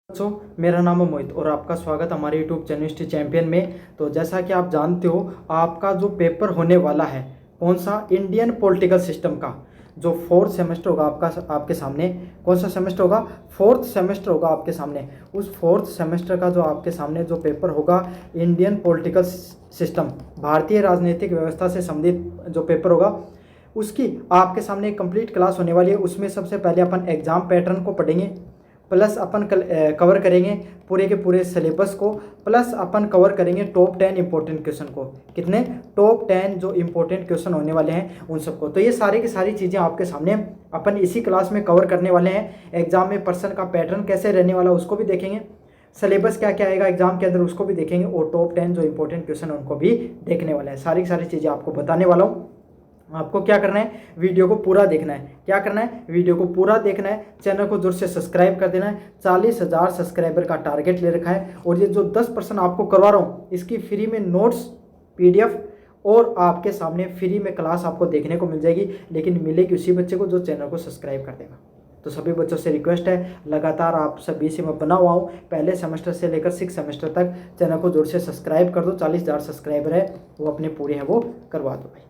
बच्चों, मेरा नाम है मोहित और आपका स्वागत हमारे यूट्यूब चैनल हिस्ट्री चैंपियन में। तो जैसा कि आप जानते हो, आपका जो पेपर होने वाला है कौन सा, इंडियन पॉलिटिकल सिस्टम का जो फोर्थ सेमेस्टर होगा आपके सामने। कौन सा सेमेस्टर होगा? फोर्थ सेमेस्टर होगा आपके सामने। उस फोर्थ सेमेस्टर का जो आपके सामने जो पेपर होगा, इंडियन पॉलिटिकल सिस्टम, भारतीय राजनीतिक व्यवस्था से संबंधित जो पेपर होगा, उसकी आपके सामने एक कंप्लीट क्लास होने वाली है। उसमें सबसे पहले अपन एग्जाम पैटर्न को पढ़ेंगे, प्लस अपन कवर करेंगे पूरे के पूरे सिलेबस को, प्लस अपन कवर करेंगे टॉप 10 इंपॉर्टेंट क्वेश्चन को। कितने? टॉप 10 जो इंपॉर्टेंट क्वेश्चन होने वाले हैं उन सबको। तो ये सारी की सारी चीज़ें आपके सामने अपन इसी क्लास में कवर करने वाले हैं। एग्जाम में पर्सन का पैटर्न कैसे रहने वाला उसको भी देखेंगे, सिलेबस क्या क्या आएगा एग्जाम के अंदर उसको भी देखेंगे, और टॉप 10 जो इंपॉर्टेंट क्वेश्चन है उनको भी देखने वाले हैं। सारी की सारी चीज़ें आपको बताने वाला हूँ। आपको क्या करना है? वीडियो को पूरा देखना है। क्या करना है? वीडियो को पूरा देखना है। चैनल को जोर से सब्सक्राइब कर देना है। 40,000 सब्सक्राइबर का टारगेट ले रखा है, और ये जो 10% आपको करवा रहा हूँ इसकी फ्री में नोट्स, PDF और आपके सामने फ्री में क्लास आपको देखने को मिल जाएगी, लेकिन मिलेगी उसी बच्चे को जो चैनल को सब्सक्राइब कर देगा। तो सभी बच्चों से रिक्वेस्ट है, लगातार आप सभी से मैं बना हुआ हूँ, पहले सेमेस्टर से लेकर 6 सेमेस्टर तक। चैनल को जोर से सब्सक्राइब कर दो। 40,000 सब्सक्राइबर है वो अपने पूरे हैं वो करवा दो भाई।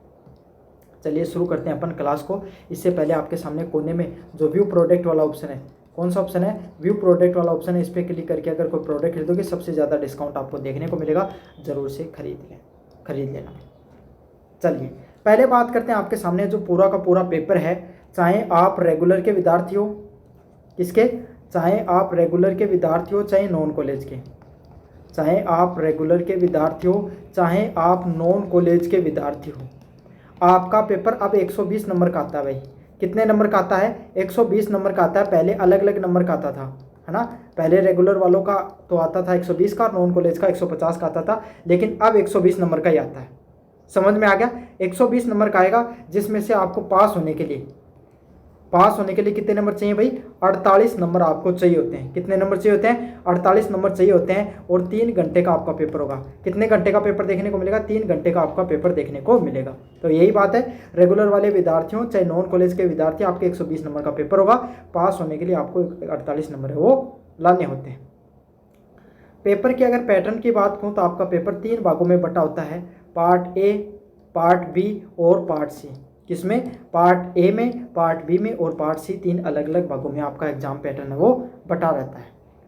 चलिए शुरू करते हैं अपन क्लास को। इससे पहले आपके सामने कोने में जो व्यू प्रोडक्ट वाला ऑप्शन है, कौन सा ऑप्शन है? व्यू प्रोडक्ट वाला ऑप्शन है। इस पर क्लिक करके अगर कोई प्रोडक्ट खरीदोगे सबसे ज़्यादा डिस्काउंट आपको देखने को मिलेगा, ज़रूर से खरीद लेना। चलिए पहले बात करते हैं आपके सामने जो पूरा का पूरा पेपर है, चाहे आप रेगुलर के विद्यार्थी हो, किसके? चाहे आप रेगुलर के विद्यार्थी हो चाहे नॉन कॉलेज के, चाहे आप रेगुलर के विद्यार्थी हो चाहे आप नॉन कॉलेज के विद्यार्थी हो, आपका पेपर अब 120 नंबर का आता है भाई। कितने नंबर का आता है? 120 नंबर का आता है। पहले अलग अलग नंबर का आता था, है ना। पहले रेगुलर वालों का तो आता था 120 का, नॉन कॉलेज का 150 का आता था, लेकिन अब 120 नंबर का ही आता है। समझ में आ गया? 120 नंबर का आएगा, जिसमें से आपको पास होने के लिए कितने नंबर चाहिए भाई? 48 नंबर आपको चाहिए होते हैं। कितने नंबर चाहिए होते हैं? 48 नंबर चाहिए होते हैं। और 3 घंटे का आपका पेपर होगा। कितने घंटे का पेपर देखने को मिलेगा? 3 घंटे का आपका पेपर देखने को मिलेगा। तो यही बात है, रेगुलर वाले विद्यार्थियों चाहे नॉन कॉलेज के विद्यार्थी, आपके 120 नंबर का पेपर होगा। पास होने के लिए आपको 48 नंबर है वो लाने होते हैं। पेपर की अगर पैटर्न की बात करूँ तो आपका पेपर 3 भागों में बटा होता है, पार्ट ए, पार्ट बी और पार्ट सी। किसमें? पार्ट ए में, पार्ट बी में और पार्ट सी। 3 अलग अलग भागों में आपका एग्जाम पैटर्न है वो बटा रहता है।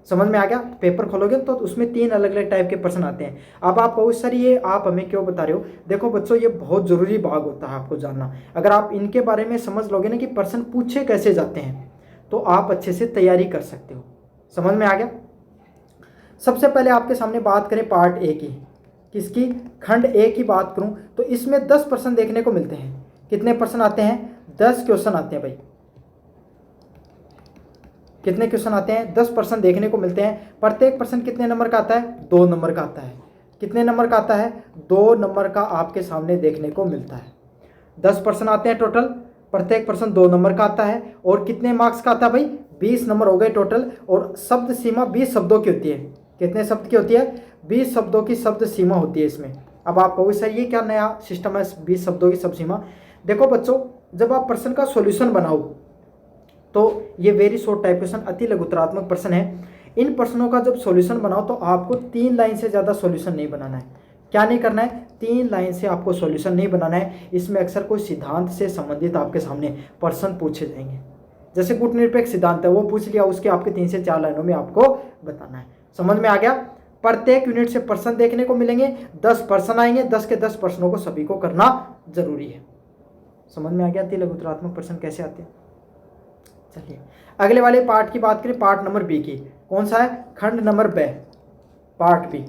समझ में आ गया? पेपर खोलोगे तो उसमें 3 अलग अलग टाइप के प्रश्न आते हैं। अब आप कहो सर ये आप हमें क्यों बता रहे हो? देखो बच्चों, ये बहुत ज़रूरी भाग होता है आपको जानना। अगर आप इनके बारे में समझ लोगे ना कि प्रश्न पूछे कैसे जाते हैं, तो आप अच्छे से तैयारी कर सकते हो। समझ में आ गया? सबसे पहले आपके सामने बात करें पार्ट ए की, किसकी? खंड ए की बात करूं तो इसमें 10% देखने को मिलते हैं। कितने प्रश्न आते हैं? 10 क्वेश्चन आते हैं भाई। कितने क्वेश्चन आते हैं? 10% देखने को मिलते हैं। प्रत्येक प्रश्न कितने नंबर का आता है? 2 नंबर का आता है। कितने नंबर का आता है? 2 नंबर का आपके सामने देखने को मिलता है। 10 प्रश्न आते हैं टोटल, प्रत्येक प्रश्न 2 नंबर का आता है। और कितने मार्क्स का आता है भाई? 20 नंबर हो गए टोटल। और शब्द सीमा 20 शब्दों की होती है। कितने शब्द की होती है? 20 शब्दों की शब्द सीमा होती है इसमें। अब आप कहोगे सर ये क्या नया सिस्टम है 20 शब्दों की शब्द सीमा? देखो बच्चों, जब आप प्रश्न का सॉल्यूशन बनाओ तो ये वेरी शॉर्ट टाइप क्वेश्चन, अति लघुतरात्मक प्रश्न है। इन प्रश्नों का जब सॉल्यूशन बनाओ तो आपको 3 लाइन से ज़्यादा सॉल्यूशन नहीं बनाना है। क्या नहीं करना है? 3 लाइन से आपको सॉल्यूशन नहीं बनाना है। इसमें अक्सर कोई सिद्धांत से संबंधित आपके सामने प्रश्न पूछे जाएंगे। जैसे गुटनिरपेक्ष सिद्धांत है वो पूछ लिया, उसके आपके 3 से 4 लाइनों में आपको बताना है। समझ में आ गया? प्रत्येक यूनिट से प्रश्न देखने को मिलेंगे, 10 प्रश्न आएंगे, 10 के 10 प्रश्नों को सभी को करना जरूरी है। समझ में आ गया अति लघुतरात्मक प्रश्न कैसे आते हैं? चलिए अगले वाले पार्ट की बात करें, पार्ट नंबर बी की। कौन सा है? खंड नंबर ब, पार्ट बी।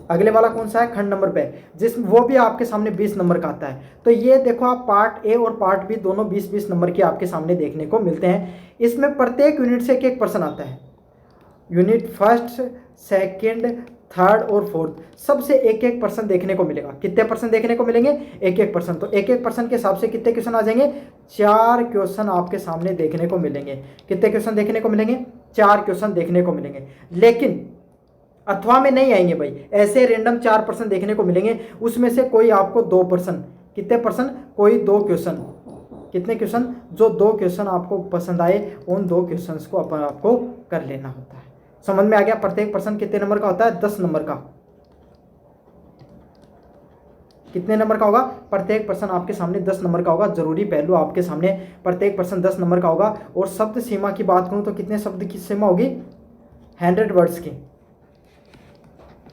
अगले वाला कौन सा है? खंड नंबर ब, जिस वो भी आपके सामने 20 नंबर का आता है। तो ये देखो आप, पार्ट ए और पार्ट बी दोनों 20-20 नंबर के आपके सामने देखने को मिलते हैं। इसमें प्रत्येक यूनिट से एक एक प्रश्न आता है। यूनिट फर्स्ट, सेकंड, थर्ड और फोर्थ सबसे एक एक प्रश्न देखने को मिलेगा। कितने प्रश्न देखने को मिलेंगे? एक एक प्रश्न। तो एक एक प्रश्न के हिसाब से कितने क्वेश्चन आ जाएंगे? 4 क्वेश्चन आपके सामने देखने को मिलेंगे। कितने क्वेश्चन देखने को मिलेंगे? 4 क्वेश्चन देखने को मिलेंगे। लेकिन अथवा में नहीं आएंगे भाई, ऐसे रेंडम 4 प्रश्न देखने को मिलेंगे। उसमें से कोई आपको 2 प्रश्न, कितने प्रश्न? कोई 2 क्वेश्चन कितने क्वेश्चन? जो 2 क्वेश्चन आपको पसंद आए उन 2 क्वेश्चंस को अपन आपको कर लेना होता है। समझ में आ गया? प्रत्येक प्रश्न कितने नंबर का होता है? 10 नंबर का। कितने नंबर का होगा? प्रत्येक प्रश्न आपके सामने 10 नंबर का होगा। जरूरी पहलू आपके सामने प्रत्येक प्रश्न 10 नंबर का होगा। और शब्द सीमा की बात करूं तो कितने शब्द की सीमा होगी? 100 वर्ड्स की,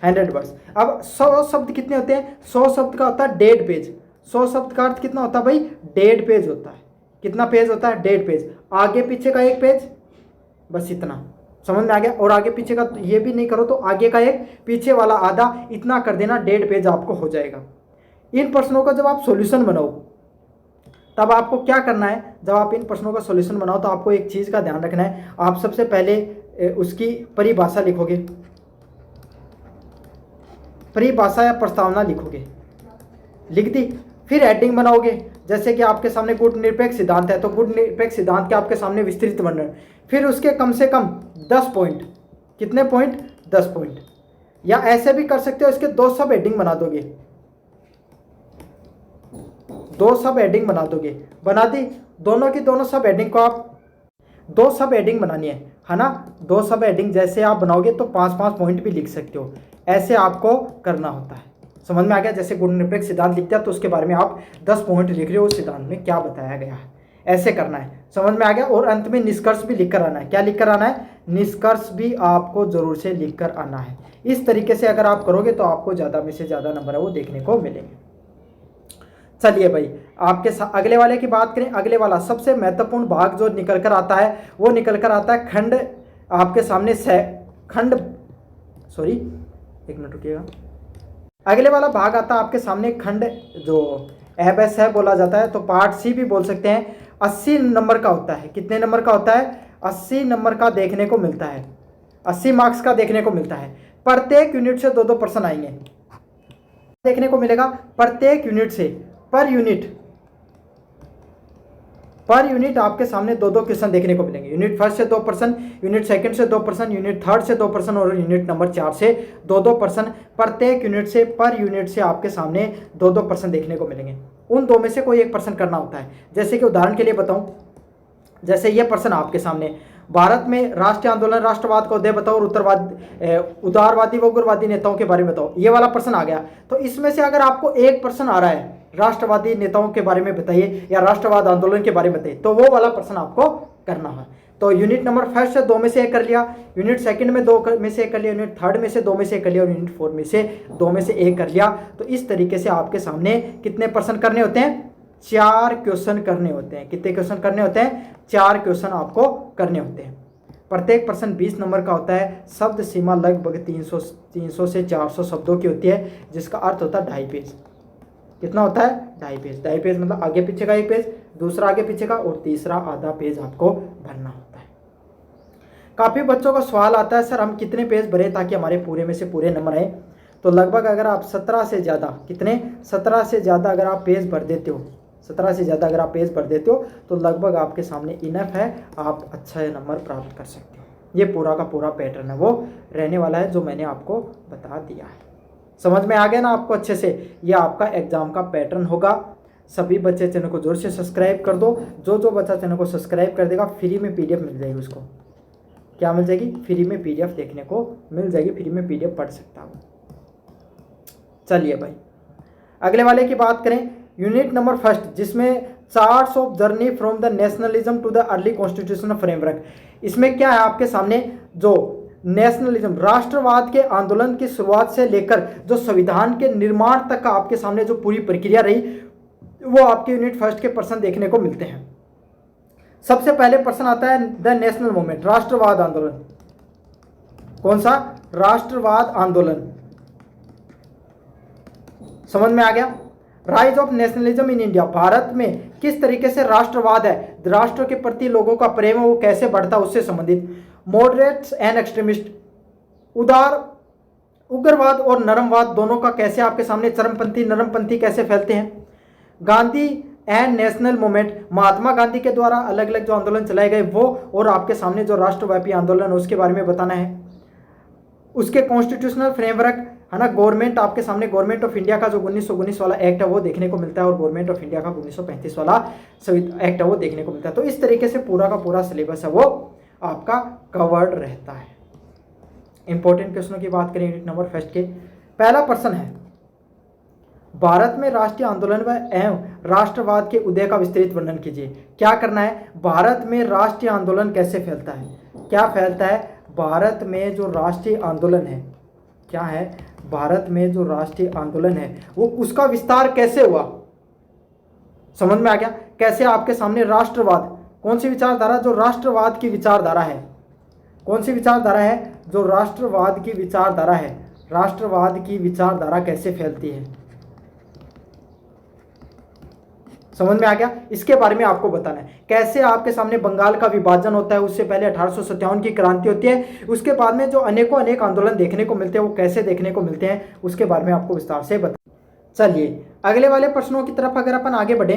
100 वर्ड्स। अब 100 शब्द कितने होते हैं? 100 शब्द का होता है 1.5 पेज। 100 शब्द का अर्थ कितना होता है भाई? 1.5 पेज होता है। कितना पेज होता है? 1.5 पेज। आगे पीछे का 1 पेज, बस इतना। समझ में आ गया? और आगे पीछे का ये भी नहीं करो तो आगे का 1, पीछे वाला आधा, इतना कर देना, 1.5 पेज आपको हो जाएगा। इन प्रश्नों का जब आप सॉल्यूशन बनाओ तब आपको क्या करना है? जब आप इन प्रश्नों का सॉल्यूशन बनाओ तो आपको एक चीज़ का ध्यान रखना है। आप सबसे पहले उसकी परिभाषा लिखोगे, परिभाषा या प्रस्तावना लिखोगे, लिख दी। फिर हेडिंग बनाओगे। जैसे कि आपके सामने गुण निरपेक्ष सिद्धांत है तो गुण निरपेक्ष सिद्धांत के आपके सामने विस्तृत वर्णन। फिर उसके कम से कम 10 पॉइंट। कितने पॉइंट? 10 पॉइंट। या ऐसे भी कर सकते हो, इसके 2 सब हेडिंग बना दोगे, 2 सब हेडिंग बना दोगे। बना दी। दोनों की दोनों सब हेडिंग को आप 2 सब हेडिंग बनानी है ना? 2 सब हेडिंग जैसे आप बनाओगे तो 5-5 पॉइंट भी लिख सकते हो। ऐसे आपको करना होता है। समझ में आ गया? जैसे गुण निरपेक्ष सिद्धांत लिखते हैं तो उसके बारे में आप 10 पॉइंट लिख रहे हो, उस सिद्धांत में क्या बताया गया है, ऐसे करना है। समझ में आ गया? और अंत में निष्कर्ष भी लिख कर आना है। क्या लिख कर आना है? निष्कर्ष भी आपको जरूर से लिख कर आना है। इस तरीके से अगर आप करोगे तो आपको ज़्यादा में से ज़्यादा नंबर है वो देखने को मिलेंगे। चलिए भाई, आपके अगले वाले की बात करें। अगले वाला सबसे महत्वपूर्ण भाग जो निकल कर आता है वो निकल कर आता है खंड। आपके सामने खंड, सॉरी एक मिनट रुकिएगा। अगले वाला भाग आता है आपके सामने खंड, जो एबस है बोला जाता है, तो पार्ट सी भी बोल सकते हैं। 80 नंबर का होता है। कितने नंबर का होता है? 80 नंबर का देखने को मिलता है, 80 मार्क्स का देखने को मिलता है। प्रत्येक यूनिट से 2-2 प्रश्न आएंगे, देखने को मिलेगा प्रत्येक यूनिट से। पर यूनिट आपके सामने 2-2 क्वेश्चन देखने को मिलेंगे। यूनिट फर्स्ट से 2 प्रश्न, यूनिट सेकंड से 2 प्रश्न, यूनिट थर्ड से 2 प्रश्न और यूनिट नंबर 4 से 2-2 प्रश्न। प्रत्येक यूनिट से, पर यूनिट से आपके सामने 2-2 प्रश्न देखने को मिलेंगे। उन 2 में से कोई एक प्रश्न करना होता है। जैसे कि उदाहरण के लिए बताऊं, जैसे ये प्रश्न आपके सामने, भारत में राष्ट्रीय आंदोलन राष्ट्रवाद का उदय बताओ और उदारवादी व उग्रवादी नेताओं के बारे में बताओ। ये वाला प्रश्न आ गया। तो इसमें से अगर आपको एक प्रश्न आ रहा है राष्ट्रवादी नेताओं के बारे में बताइए या राष्ट्रवाद आंदोलन के बारे में बताइए, तो वो वाला प्रश्न आपको करना है। तो यूनिट नंबर फर्स्ट से 2 में से 1 कर लिया, यूनिट सेकंड में 2 में से 1 कर लिया, यूनिट थर्ड में से 2 में से 1 कर लिया और यूनिट 4 में से 2 में से 1 कर लिया। तो इस तरीके से आपके सामने कितने प्रश्न करने होते हैं? 4 क्वेश्चन करने होते हैं। कितने क्वेश्चन करने होते हैं? 4 क्वेश्चन आपको करने होते हैं। प्रत्येक प्रश्न 20 नंबर का होता है। शब्द सीमा लगभग 300 से 400 शब्दों की होती है, जिसका अर्थ होता है 2.5 पेज। कितना होता है? 2.5 पेज। 2.5 पेज मतलब आगे पीछे का 1 पेज, दूसरा आगे पीछे का, और तीसरा आधा पेज आपको भरना होता है। काफ़ी बच्चों का सवाल आता है, सर हम कितने पेज भरें ताकि हमारे पूरे में से पूरे नंबर आए? तो लगभग अगर आप 17 से ज़्यादा, कितने? 17 से ज़्यादा अगर आप पेज भर देते हो, 17 से ज़्यादा अगर आप पेज भर देते हो तो लगभग आपके सामने इनफ है, आप अच्छा नंबर प्राप्त कर सकते हो। ये पूरा का पूरा पैटर्न है वो रहने वाला है जो मैंने आपको बता दिया है। समझ में आ गया ना आपको अच्छे से? ये आपका एग्जाम का पैटर्न होगा। सभी बच्चे चैनल को जोर से सब्सक्राइब कर दो। जो बच्चा चैनल को सब्सक्राइब कर देगा फ्री में PDF मिल जाएगी उसको। क्या मिल जाएगी? फ्री में PDF देखने को मिल जाएगी, फ्री में PDF पढ़ सकता हूँ। चलिए भाई, अगले वाले की बात करें। यूनिट नंबर फर्स्ट, जिसमें charts of journey from the nationalism to the early constitutional framework. इसमें क्या है आपके सामने? जो नेशनलिज्म, राष्ट्रवाद के आंदोलन की शुरुआत से लेकर जो संविधान के निर्माण तक का आपके सामने जो पूरी प्रक्रिया रही, वो आपके यूनिट फर्स्ट के प्रश्न देखने को मिलते हैं। सबसे पहले प्रश्न आता है द नेशनल मूवमेंट, राष्ट्रवाद आंदोलन। कौन सा? राष्ट्रवाद आंदोलन। समझ में आ गया? Rise of nationalism in India, Bharat में किस तरीके से राष्ट्रवाद है, राष्ट्र के प्रति लोगों का प्रेम है वो कैसे बढ़ता, उससे संबंधित। मॉडरेट्स एंड एक्सट्रीमिस्ट, उग्रवाद और नरमवाद दोनों का कैसे आपके सामने, चरमपंथी नरमपंथी कैसे फैलते हैं। Gandhi and national movement, Mahatma Gandhi के द्वारा अलग अलग जो आंदोलन चलाए गए वो, और आपके सामने जो राष्ट्रव्यापी आंदोलन है उसके बारे में बताना है। उसके कॉन्स्टिट्यूशनल फ्रेमवर्क, है ना। गवर्नमेंट आपके सामने गवर्नमेंट ऑफ इंडिया का जो 1919 वाला एक्ट है वो देखने को मिलता है, और गवर्नमेंट ऑफ इंडिया का 1935 वाला एक्ट है वो देखने को मिलता है। तो इस तरीके से पूरा का पूरा सिलेबस है वो आपका कवर्ड रहता है। इंपॉर्टेंट क्वेश्चनों की बात करें यूनिट नंबर फर्स्ट के, पहला प्रश्न है, भारत में राष्ट्रीय आंदोलन व एवं राष्ट्रवाद के उदय का विस्तृत वर्णन कीजिए। क्या करना है, भारत में राष्ट्रीय आंदोलन कैसे फैलता है, क्या फैलता है, भारत में जो राष्ट्रीय आंदोलन है, क्या है, भारत में जो राष्ट्रीय आंदोलन है वो उसका विस्तार कैसे हुआ। समझ में आ गया, कैसे आपके सामने राष्ट्रवाद, कौन सी विचारधारा, जो राष्ट्रवाद की विचारधारा है, कौन सी विचारधारा है, जो राष्ट्रवाद की विचारधारा है, राष्ट्रवाद की विचारधारा कैसे फैलती है। समझ में आ गया, इसके बारे में आपको बताना है। कैसे आपके सामने बंगाल का विभाजन होता है, उससे पहले 1857 की क्रांति होती है, उसके बाद में जो अनेकों अनेक आंदोलन देखने को मिलते हैं वो कैसे देखने को मिलते हैं, उसके बारे में आपको विस्तार से बता। चलिए अगले वाले प्रश्नों की तरफ अगर अपन आगे बढ़े,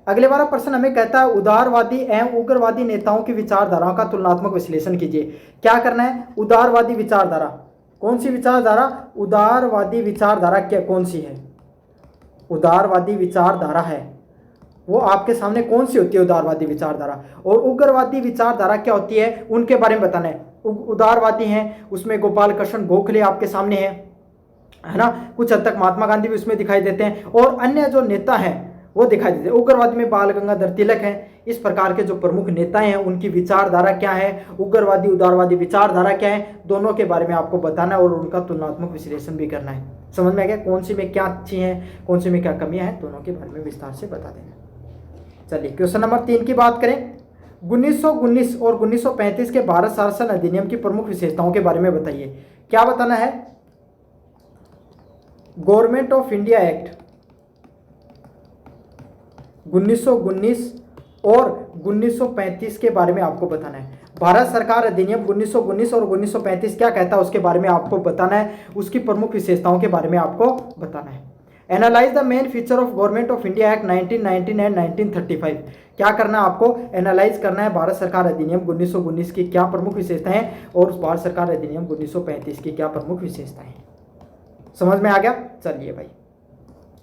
अगले वाला प्रश्न हमें कहता है उदारवादी एवं उग्रवादी नेताओं की विचारधाराओं का तुलनात्मक विश्लेषण कीजिए। क्या करना है, उदारवादी विचारधारा, कौन सी विचारधारा, उदारवादी विचारधारा क्या कौन सी है, उदारवादी विचारधारा है वो आपके सामने कौन सी होती है उदारवादी विचारधारा, और उग्रवादी विचारधारा क्या होती है उनके बारे में बताना है। उदारवादी हैं उसमें गोपाल कृष्ण गोखले आपके सामने है ना, कुछ हद तक महात्मा गांधी भी उसमें दिखाई देते हैं, और अन्य जो नेता हैं वो दिखाई देते हैं। उग्रवादी में बाल गंगाधर तिलक हैं। इस प्रकार के जो प्रमुख नेता हैं उनकी विचारधारा क्या है, उग्रवादी उदारवादी विचारधारा क्या है, दोनों के बारे में आपको बताना है और उनका तुलनात्मक विश्लेषण भी करना है। समझ में आ गया, कौन सी में क्या अच्छी हैं, कौन सी में क्या कमियां हैं, दोनों के बारे में विस्तार से बता देना। चलिए क्वेश्चन नंबर 3 की बात करें, 1919 और 1935 के भारत शासन अधिनियम की प्रमुख विशेषताओं के बारे में बताइए। क्या बताना है, गवर्नमेंट ऑफ इंडिया एक्ट 1919 और 1935 के बारे में आपको बताना है। भारत सरकार अधिनियम 1919 और 1935 क्या कहता है उसके बारे में आपको बताना है, उसकी प्रमुख विशेषताओं के बारे में आपको बताना है। Analyse the main feature of government of India act 1919 and 1935। क्या करना है आपको, एनालाइज करना है भारत सरकार अधिनियम 1919 की क्या प्रमुख विशेषताएं हैं और भारत सरकार अधिनियम 1935 की क्या प्रमुख विशेषताएं हैं। समझ में आ गया। चलिए भाई,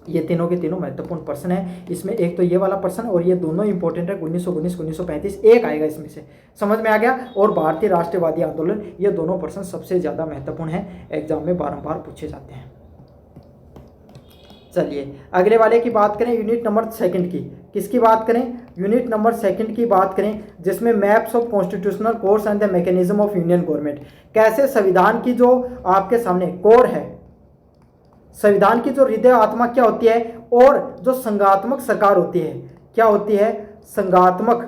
ये तीनों के तीनों महत्वपूर्ण प्रश्न है। इसमें एक तो ये वाला प्रश्न और ये दोनों इंपॉर्टेंट है, 1919 1935 एक आएगा इसमें से। समझ में आ गया। और भारतीय राष्ट्रवादी आंदोलन, ये दोनों प्रश्न सबसे ज़्यादा महत्वपूर्ण है, एग्जाम में बारंबार पूछे जाते हैं। चलिए अगले वाले की बात करें, यूनिट नंबर 2 की। किसकी बात करें, यूनिट नंबर 2 की बात करें, जिसमें maps of constitutional course and the mechanism of union government. कैसे संविधान की जो आपके सामने कोर है, संविधान की जो हृदय आत्मा क्या होती है, और जो संघात्मक सरकार होती है क्या होती है, संघात्मक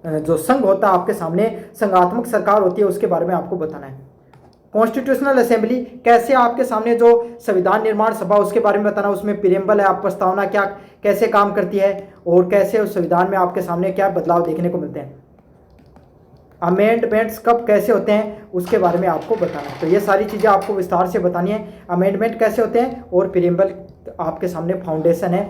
जो संघ होता है आपके सामने, संघात्मक सरकार होती है, उसके बारे में आपको बताना है। कॉन्स्टिट्यूशनल असेंबली, कैसे आपके सामने जो संविधान निर्माण सभा उसके बारे में बताना, उसमें प्रियम्बल है, आप प्रस्तावना क्या कैसे काम करती है और कैसे उस संविधान में आपके सामने क्या बदलाव देखने को मिलते हैं, अमेंडमेंट्स कब कैसे होते हैं उसके बारे में आपको बताना है। तो ये सारी चीज़ें आपको विस्तार से बतानी है। अमेंडमेंट कैसे होते हैं और प्रियम्बल आपके सामने फाउंडेशन है,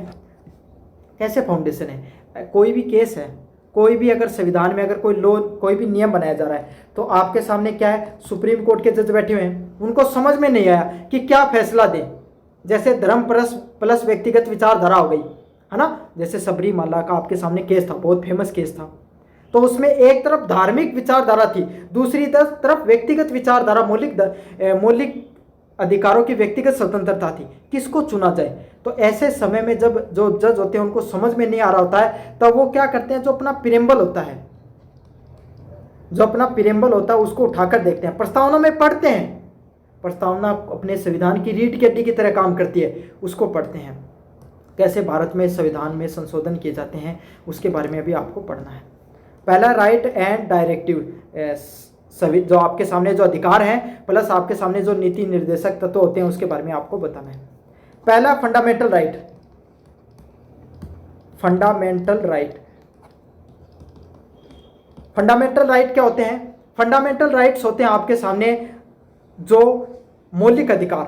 कैसे फाउंडेशन है। कोई भी केस है, कोई भी अगर संविधान में अगर कोई लॉ कोई भी नियम बनाया जा रहा है तो आपके सामने क्या है, सुप्रीम कोर्ट के जज बैठे हुए हैं, उनको समझ में नहीं आया कि क्या फैसला दें। जैसे धर्म प्लस व्यक्तिगत विचारधारा हो गई है ना, जैसे सबरीमाला का आपके सामने केस था, बहुत फेमस केस था। तो उसमें एक तरफ धार्मिक विचारधारा थी, दूसरी तरफ व्यक्तिगत विचारधारा, मौलिक अधिकारों की व्यक्तिगत स्वतंत्रता थी। किसको चुना जाए। तो ऐसे समय में जब जो जज होते हैं उनको समझ में नहीं आ रहा होता है, तब वो क्या करते हैं, जो अपना प्रियम्बल होता है, जो अपना प्रियम्बल होता है उसको उठाकर देखते हैं, प्रस्तावना में पढ़ते हैं। प्रस्तावना अपने संविधान की रीढ़ की हड्डी की तरह काम करती है, उसको पढ़ते हैं। कैसे भारत में संविधान में संशोधन किए जाते हैं उसके बारे में भी आपको पढ़ना है। पहला राइट एंड डायरेक्टिव, सभी जो आपके सामने जो अधिकार हैं प्लस आपके सामने जो नीति निर्देशक तत्व होते हैं उसके बारे में आपको बताना है। पहला fundamental right, fundamental right, fundamental right क्या होते हैं, फंडामेंटल राइट्स होते हैं आपके सामने जो मौलिक अधिकार,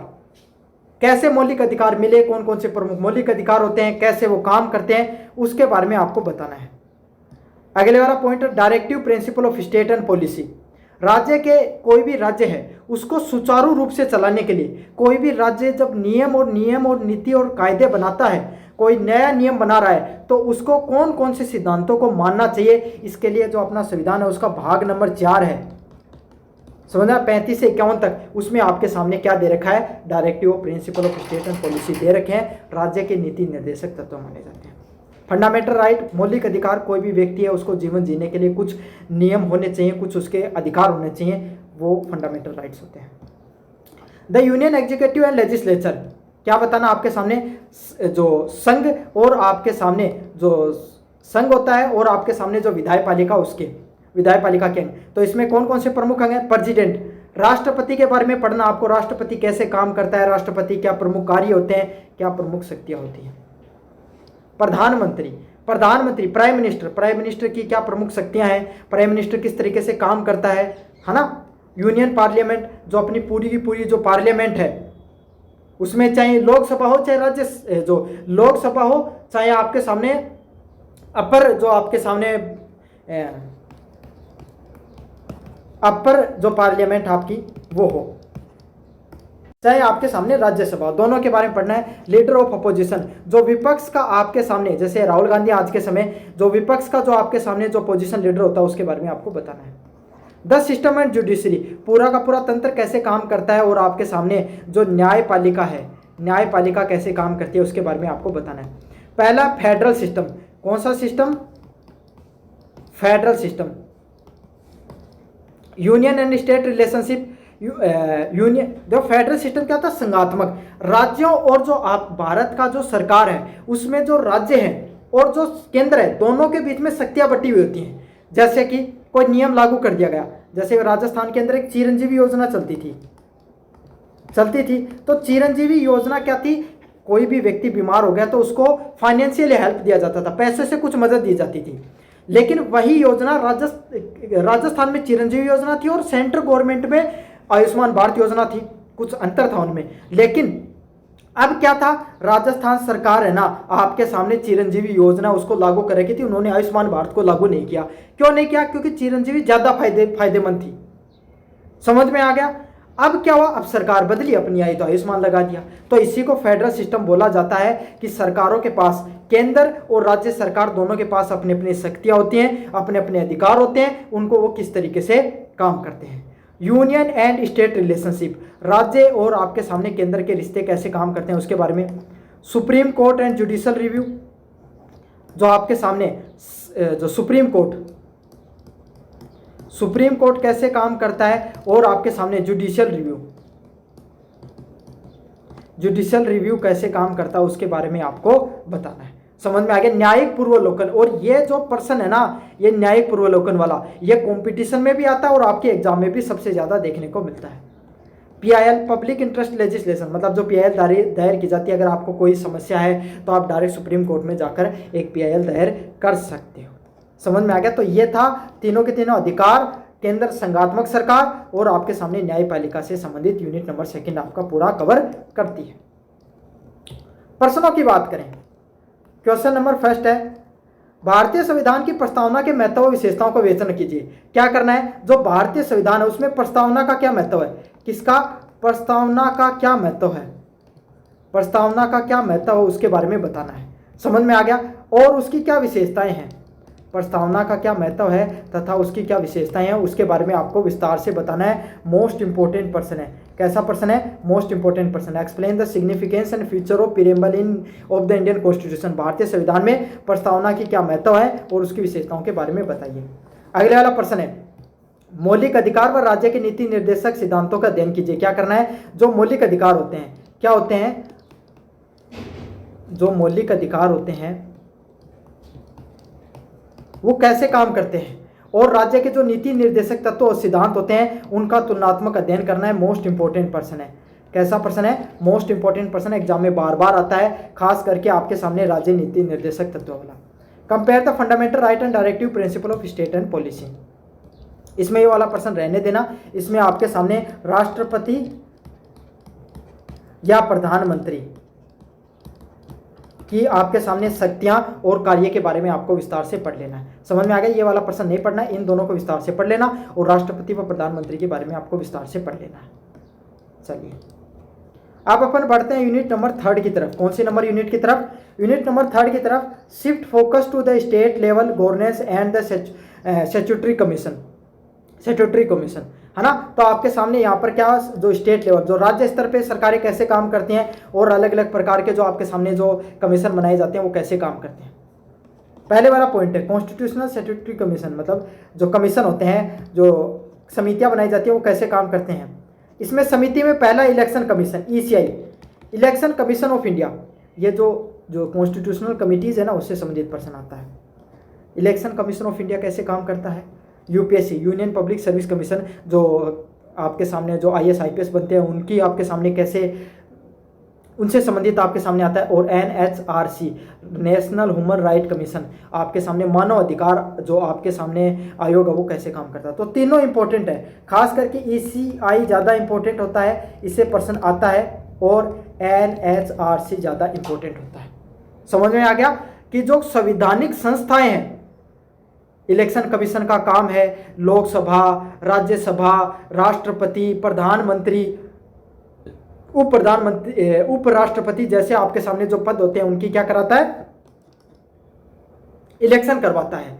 कैसे मौलिक अधिकार मिले, कौन कौन से प्रमुख मौलिक अधिकार होते हैं, कैसे वो काम करते हैं, उसके बारे में आपको बताना है। अगले वाला point, directive principle of state and policy, राज्य के कोई भी राज्य है उसको सुचारू रूप से चलाने के लिए कोई भी राज्य जब नियम और नीति और कायदे बनाता है, कोई नया नियम बना रहा है, तो उसको कौन कौन से सिद्धांतों को मानना चाहिए, इसके लिए जो अपना संविधान है उसका भाग नंबर 4 है, समझना 35 से 51 तक, उसमें आपके सामने क्या दे रखा है, directive principle of state and policy दे रखे हैं, राज्य के नीति निर्देशक तत्व माने जाते हैं। फंडामेंटल राइट, मौलिक अधिकार, कोई भी व्यक्ति है उसको जीवन जीने के लिए कुछ नियम होने चाहिए, कुछ उसके अधिकार होने चाहिए, वो फंडामेंटल राइट्स होते हैं। The union executive and legislature, क्या बताना आपके सामने, जो संघ और आपके सामने जो संघ होता है और आपके सामने जो विधायपालिका, उसके विधायपालिका के अंग, तो इसमें कौन कौन से प्रमुख अंग हैं, प्रेसिडेंट, राष्ट्रपति के बारे में पढ़ना आपको, राष्ट्रपति कैसे काम करता है, राष्ट्रपति क्या प्रमुख कार्य होते हैं, क्या प्रमुख शक्तियां होती हैं। प्रधानमंत्री, प्राइम मिनिस्टर की क्या प्रमुख शक्तियां हैं, प्राइम मिनिस्टर किस तरीके से काम करता है ना। यूनियन पार्लियामेंट, जो अपनी पूरी की पूरी जो पार्लियामेंट है उसमें चाहे लोकसभा हो चाहे राज्य जो लोकसभा हो, चाहे आपके सामने अपर जो आपके सामने अपर जो पार्लियामेंट आपकी वो हो, चाहे आपके सामने राज्यसभा, दोनों के बारे में पढ़ना है। लीडर ऑफ अपोजिशन, जो विपक्ष का आपके सामने, जैसे राहुल गांधी आज के समय, जो विपक्ष का जो आपके सामने जो अपोजिशन लीडर होता है उसके बारे में आपको बताना है। द सिस्टम एंड जुडिशरी, पूरा का पूरा तंत्र कैसे काम करता है और आपके सामने जो न्यायपालिका है, न्यायपालिका कैसे काम करती है उसके बारे में आपको बताना है। पहला फेडरल सिस्टम, कौन सा system, federal system. Union and state relationship, union जो फेडरल सिस्टम क्या होता है, संघात्मक, राज्यों और जो आप भारत का जो सरकार है उसमें जो राज्य है और जो केंद्र है दोनों के बीच में शक्तियां बटी हुई होती हैं। जैसे कि कोई नियम लागू कर दिया गया, जैसे राजस्थान के अंदर एक चिरंजीवी योजना चलती थी, तो चिरंजीवी योजना क्या थी, कोई भी व्यक्ति बीमार हो गया तो उसको फाइनेंशियल हेल्प दिया जाता था, पैसे से कुछ मदद दी जाती थी। लेकिन वही योजना राजस्थान में चिरंजीवी योजना थी और सेंट्रल गवर्नमेंट में आयुष्मान भारत योजना थी, कुछ अंतर था उनमें। लेकिन अब क्या था, राजस्थान सरकार है ना आपके सामने चिरंजीवी योजना उसको लागू कर रखी थी, उन्होंने आयुष्मान भारत को लागू नहीं किया। क्यों नहीं किया, क्योंकि चिरंजीवी ज्यादा फायदेमंद थी। समझ में आ गया। अब क्या हुआ, अब सरकार बदली, अपनी आई तो आयुष्मान लगा दिया। तो इसी को फेडरल सिस्टम बोला जाता है कि सरकारों के पास, केंद्र और राज्य सरकार दोनों के पास अपनी अपनी शक्तियां होती हैं, अपने अपने अधिकार होते हैं, उनको वो किस तरीके से काम करते हैं। यूनियन एंड स्टेट रिलेशनशिप, राज्य और आपके सामने केंद्र के रिश्ते कैसे काम करते हैं उसके बारे में। Supreme court and judicial review, जो आपके सामने जो सुप्रीम कोर्ट कैसे काम करता है, और आपके सामने जुडिशियल रिव्यू कैसे काम करता है उसके बारे में आपको बताना है। समझ में आ गया। न्यायिक पूर्वावलोकन, और ये जो पर्सन है ना, ये न्यायिक पूर्वावलोकन वाला, ये कंपटीशन में भी आता है और आपके एग्जाम में भी सबसे ज्यादा देखने को मिलता है। PIL, पब्लिक इंटरेस्ट लेजिस्लेशन, मतलब जो PIL दायर की जाती है, अगर आपको कोई समस्या है तो आप डायरेक्ट सुप्रीम कोर्ट में जाकर एक PIL दायर कर सकते हो। समझ में आ गया। तो ये था तीनों के तीनों अधिकार, केंद्र संघात्मक सरकार और आपके सामने न्यायपालिका से संबंधित यूनिट नंबर 2 आपका पूरा कवर करती है। प्रश्नों की बात करें, क्वेश्चन नंबर 1 है, भारतीय संविधान की प्रस्तावना के महत्व और विशेषताओं को विवेचन कीजिए। क्या करना है, जो भारतीय संविधान है उसमें प्रस्तावना का क्या महत्व है, किसका, प्रस्तावना का क्या महत्व है, प्रस्तावना का क्या महत्व है उसके बारे में बताना है। समझ में आ गया। और उसकी क्या विशेषताएं हैं, प्रस्तावना का क्या महत्व है तथा उसकी क्या विशेषताएं हैं उसके बारे में आपको विस्तार से बताना है। मोस्ट इंपोर्टेंट पर्सन है, कैसा पर्सन है, most important person. Explain the significance and feature of preamble in of the Indian constitution, भारतीय संविधान में प्रस्तावना की क्या महत्व है और उसकी विशेषताओं के बारे में बताइए। अगले वाला प्रश्न है, मौलिक अधिकार व राज्य के नीति निर्देशक सिद्धांतों का अध्ययन कीजिए। क्या करना है, जो मौलिक अधिकार होते हैं, क्या होते हैं, जो मौलिक अधिकार होते हैं वो कैसे काम करते हैं, और राज्य के जो नीति निर्देशक तत्व और सिद्धांत होते हैं उनका तुलनात्मक अध्ययन करना है। मोस्ट इंपोर्टेंट पर्सन है, कैसा पर्सन है, मोस्ट इंपोर्टेंट पर्सन, एग्जाम में बार बार आता है, खास करके आपके सामने राज्य नीति निर्देशक तत्व वाला। Compare the fundamental right and directive principle of state and policy, इसमें ये वाला पर्सन रहने देना। इसमें आपके सामने राष्ट्रपति या प्रधानमंत्री कि आपके सामने शक्तियां और कार्य के बारे में आपको विस्तार से पढ़ लेना है। समझ में आ गया? ये वाला प्रश्न नहीं पढ़ना है, इन दोनों को विस्तार से पढ़ लेना और राष्ट्रपति व प्रधानमंत्री के बारे में आपको विस्तार से पढ़ लेना है। चलिए अब अपन बढ़ते हैं यूनिट नंबर 3 की तरफ। कौन सी नंबर यूनिट की तरफ? यूनिट नंबर 3 की तरफ, shift focus to the state level governance and the statutory commission. Statutory commission है ना। तो आपके सामने यहाँ पर क्या, जो स्टेट लेवल, जो राज्य स्तर पे सरकारें कैसे काम करती हैं और अलग अलग प्रकार के जो आपके सामने जो कमीशन बनाए जाते हैं वो कैसे काम करते हैं। पहले वाला पॉइंट है कॉन्स्टिट्यूशनल स्टैट्यूटरी कमीशन, मतलब जो कमीशन होते हैं, जो समितियां बनाई जाती हैं वो कैसे काम करते हैं। इसमें समिति में पहला election commission, ECI, election commission of India. ये जो कॉन्स्टिट्यूशनल कमिटीज़ है ना, उससे संबंधित प्रश्न आता है। इलेक्शन कमीशन ऑफ इंडिया कैसे काम करता है। UPSC, union public service commission, जो आपके सामने जो IAS IPS बनते हैं उनकी आपके सामने कैसे, उनसे संबंधित आपके सामने आता है। और NHRC, national human right commission, आपके सामने मानव अधिकार जो आपके सामने आयोग है वो कैसे काम करता है। तो तीनों इंपॉर्टेंट है, खास करके ECI ज़्यादा इंपॉर्टेंट होता है, इससे प्रश्न आता है, और NHRC ज़्यादा इंपॉर्टेंट होता है। समझ में आ गया कि जो संवैधानिक संस्थाएं हैं, इलेक्शन कमीशन का काम है लोकसभा, राज्यसभा, राष्ट्रपति, प्रधानमंत्री, उपप्रधानमंत्री, उपराष्ट्रपति जैसे आपके सामने जो पद होते हैं उनकी क्या कराता है, इलेक्शन करवाता है।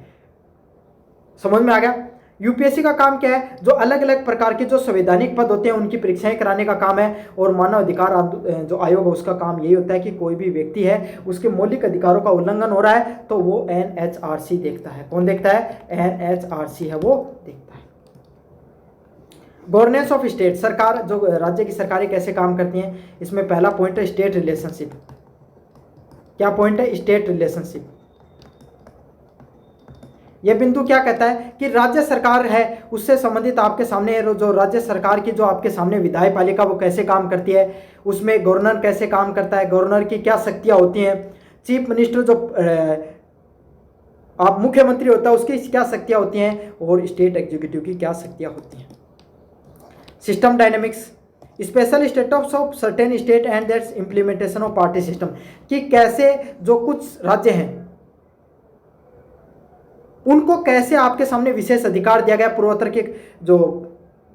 समझ में आ गया। UPSC का काम क्या है, जो अलग अलग प्रकार के जो संवैधानिक पद होते हैं उनकी परीक्षाएं कराने का काम है। और मानव अधिकार जो आयोग है उसका काम यही होता है कि कोई भी व्यक्ति है उसके मौलिक अधिकारों का उल्लंघन हो रहा है तो वो NHRC देखता है। कौन देखता है? NHRC है वो देखता है। गवर्नेंस ऑफ स्टेट, सरकार, जो राज्य की सरकारें कैसे काम करती हैं, इसमें पहला पॉइंट है स्टेट रिलेशनशिप। क्या पॉइंट है? State relationship. यह बिंदु क्या कहता है कि राज्य सरकार है उससे संबंधित आपके सामने जो राज्य सरकार की जो आपके सामने विधायी पालिका वो कैसे काम करती है, उसमें गवर्नर कैसे काम करता है, गवर्नर की क्या शक्तियां होती हैं, चीफ मिनिस्टर जो आप मुख्यमंत्री होता है उसकी क्या शक्तियां होती हैं, और स्टेट एग्जीक्यूटिव की क्या शक्तियां होती हैं। System dynamics, special status of certain state and that's implementation of party system, कि कैसे जो कुछ राज्य हैं उनको कैसे आपके सामने विशेष अधिकार दिया गया। पूर्वोत्तर के जो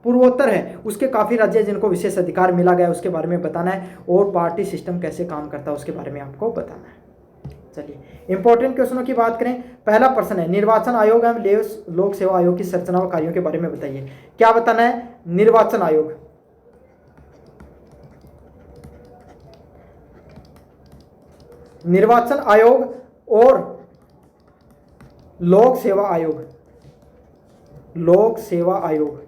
पूर्वोत्तर है उसके काफ़ी राज्य जिनको विशेष अधिकार मिला गया उसके बारे में बताना है, और पार्टी सिस्टम कैसे काम करता है उसके बारे में आपको बताना है। चलिए इंपॉर्टेंट क्वेश्चनों की बात करें। पहला प्रश्न है निर्वाचन आयोग एवं लोक सेवा आयोग की संरचना व कार्यों के बारे में बताइए। क्या बताना है? निर्वाचन आयोग, निर्वाचन आयोग और लोक सेवा आयोग, लोक सेवा आयोग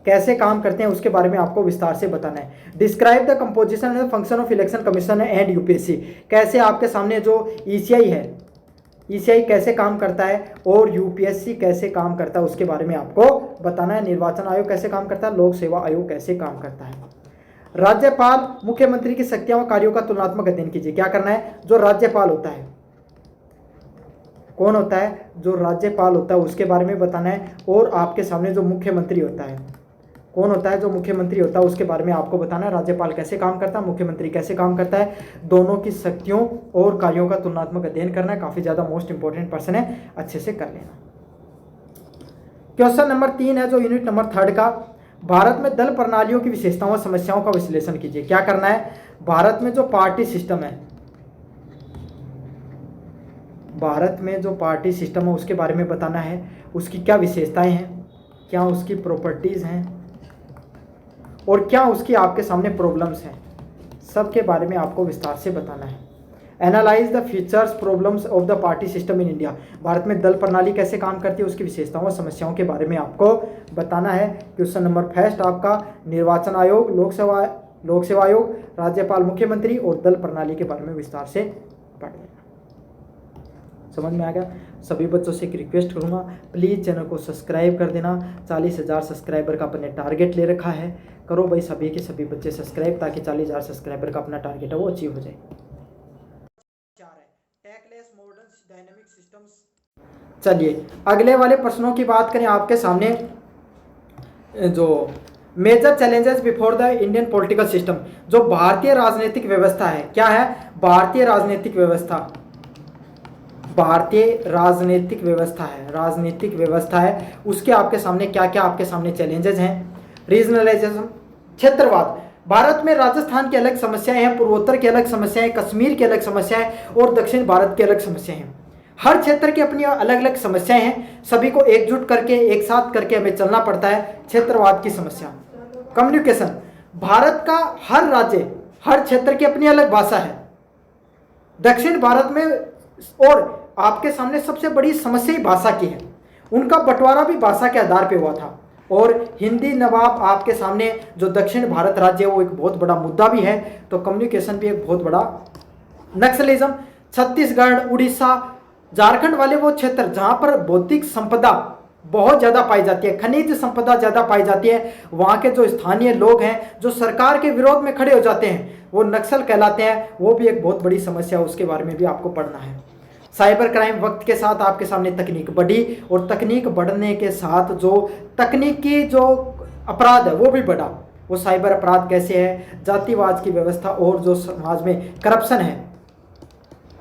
कैसे काम करते हैं उसके बारे में आपको विस्तार से बताना है। Describe the composition and function of election commission and UPSC, कैसे आपके सामने जो ECI है, ECI कैसे काम करता है और UPSC कैसे काम करता है उसके बारे में आपको बताना है। निर्वाचन आयोग कैसे काम करता है, लोक सेवा आयोग कैसे काम करता है। राज्यपाल, मुख्यमंत्री की शक्तियां व कार्यों का तुलनात्मक अध्ययन कीजिए। क्या करना है? जो राज्यपाल होता है, कौन होता है? जो राज्यपाल होता है उसके बारे में बताना है, और आपके सामने जो मुख्यमंत्री होता है, कौन होता है? जो मुख्यमंत्री होता है उसके बारे में आपको बताना है। राज्यपाल कैसे काम करता है, मुख्यमंत्री कैसे काम करता है, दोनों की शक्तियों और कार्यों का तुलनात्मक अध्ययन करना है। काफ़ी ज़्यादा मोस्ट इंपॉर्टेंट प्रश्न है, अच्छे से कर लेना। क्वेश्चन नंबर 3 है जो यूनिट नंबर 3 का, भारत में दल प्रणालियों की विशेषताओं और समस्याओं का विश्लेषण कीजिए। क्या करना है? भारत में जो पार्टी सिस्टम है, भारत में जो पार्टी सिस्टम है उसके बारे में बताना है, उसकी क्या विशेषताएं हैं, क्या उसकी प्रॉपर्टीज़ हैं और क्या उसकी आपके सामने प्रॉब्लम्स हैं, सब के बारे में आपको विस्तार से बताना है। Analyse the features problems of the party system in India, Bharat में दल प्रणाली कैसे काम करती है उसकी विशेषताओं और समस्याओं के बारे में आपको बताना है। क्वेश्चन नंबर 1 आपका निर्वाचन आयोग, लोक सेवा आयोग, राज्यपाल, मुख्यमंत्री और दल प्रणाली के बारे में विस्तार से पढ़ लेना। समझ में आ गया? सभी बच्चों से एक रिक्वेस्ट करूंगा, प्लीज़ चैनल को सब्सक्राइब कर देना। 40,000 सब्सक्राइबर का अपने टारगेट ले रखा है, करो भाई सभी के सभी बच्चे सब्सक्राइब, ताकि 40,000 सब्सक्राइबर का अपना टारगेट है वो अचीव हो जाए। चलिए अगले वाले प्रश्नों की बात करें। आपके सामने जो major challenges before the Indian political system, जो भारतीय राजनीतिक व्यवस्था है, क्या है, भारतीय राजनीतिक व्यवस्था, भारतीय राजनीतिक व्यवस्था है, राजनीतिक व्यवस्था है, उसके आपके सामने क्या क्या आपके सामने चैलेंजेस हैं। रीजनलाइजेशन, क्षेत्रवाद, भारत में राजस्थान की अलग समस्याएं हैं, पूर्वोत्तर की अलग समस्याएं, कश्मीर की अलग समस्याएं और दक्षिण भारत की अलग समस्याएं हैं। हर क्षेत्र की अपनी अलग अलग समस्याएं हैं, सभी को एकजुट करके एक साथ करके हमें चलना पड़ता है। क्षेत्रवाद की समस्या। कम्युनिकेशन, भारत का हर राज्य हर क्षेत्र की अपनी अलग भाषा है। दक्षिण भारत में और आपके सामने सबसे बड़ी समस्या ही भाषा की है, उनका बंटवारा भी भाषा के आधार पर हुआ था। और हिंदी नवाब आपके सामने जो दक्षिण भारत राज्य है वो एक बहुत बड़ा मुद्दा भी है, तो कम्युनिकेशन भी एक बहुत बड़ा। नक्सलिज्म, छत्तीसगढ़, उड़ीसा, झारखंड वाले वो क्षेत्र जहां पर बौद्धिक संपदा बहुत ज़्यादा पाई जाती है, खनिज संपदा ज़्यादा पाई जाती है, वहाँ के जो स्थानीय लोग हैं जो सरकार के विरोध में खड़े हो जाते हैं वो नक्सल कहलाते हैं, वो भी एक बहुत बड़ी समस्या है, उसके बारे में भी आपको पढ़ना है। साइबर क्राइम, वक्त के साथ आपके सामने तकनीक बढ़ी और तकनीक बढ़ने के साथ जो तकनीकी जो अपराध है वो भी बढ़ा। वो साइबर अपराध कैसे है, जातिवाद की व्यवस्था और जो समाज में करप्शन है,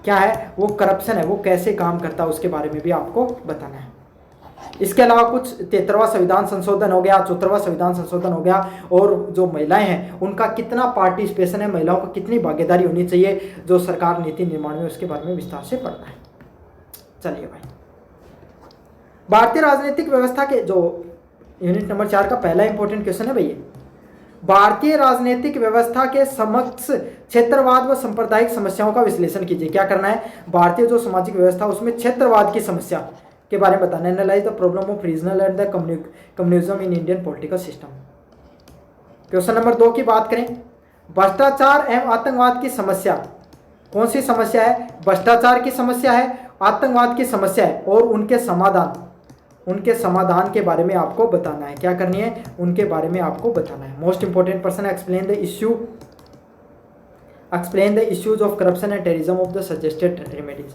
क्या है वो करप्शन है, वो कैसे काम करता है, उसके बारे में भी आपको बताना है। इसके अलावा कुछ 73वां संविधान संशोधन हो गया, 74वां संविधान संशोधन हो गया, और जो महिलाएं हैं उनका कितना पार्टिसिपेशन है, महिलाओं को कितनी भागीदारी होनी चाहिए जो सरकार नीति निर्माण में, उसके बारे में विस्तार से पढ़ना है। चलिए भाई, भारतीय राजनीतिक व्यवस्था के जो यूनिट नंबर 4 का पहला इंपॉर्टेंट क्वेश्चन है भैया, भारतीय राजनीतिक व्यवस्था के समक्ष क्षेत्रवाद व सांप्रदायिक समस्याओं का विश्लेषण कीजिए। क्या करना है, भारतीय जो सामाजिक व्यवस्था उसमें क्षेत्रवाद की समस्या के बारे में बताना है। Analyse the problem of regional and the communism in Indian political system. Question number 2 की बात करें, भ्रष्टाचार एवं आतंकवाद की समस्या, कौन सी समस्या है, भ्रष्टाचार की समस्या है, आतंकवाद की समस्या है, और उनके समाधान के बारे में आपको बताना है। क्या करनी है, उनके बारे में आपको बताना है। Most important person, explain the issues of corruption and terrorism of the suggested remedies.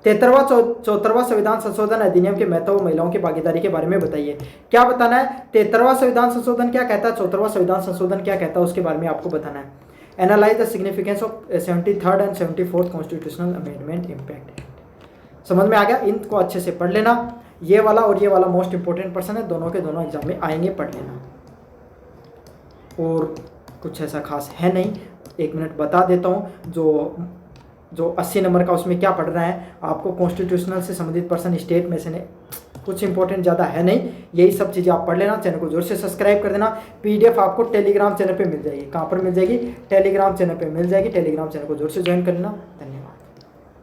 73वां संविधान संशोधन अधिनियम के महत्व, महिलाओं की भागीदारी के बारे में बताइए। क्या बताना है, 73वां संविधान संशोधन क्या कहता है, 74वां संविधान संशोधन क्या कहता है, उसके बारे में आपको बताना है। Analyse the significance of 73rd and 74th constitutional amendment impact. समझ में आ गया, इनको अच्छे से पढ़ लेना। ये वाला और ये वाला मोस्ट इंपोर्टेंट पर्सन है, दोनों के दोनों एग्जाम में आएंगे, पढ़ लेना। और कुछ ऐसा खास है नहीं, 1 मिनट बता देता हूँ। जो 80 नंबर का उसमें क्या पढ़ रहा है आपको, कॉन्स्टिट्यूशनल से संबंधित पर्सन, स्टेट में से नहीं, कुछ इंपॉर्टेंट ज़्यादा है नहीं, यही सब चीज़ें आप पढ़ लेना। चैनल को जोर से सब्सक्राइब कर देना। पीडीएफ आपको टेलीग्राम चैनल पे मिल जाएगी। कहाँ पर मिल जाएगी, टेलीग्राम चैनल पे मिल जाएगी। टेलीग्राम चैनल को जोर से ज्वाइन कर लेना। धन्यवाद।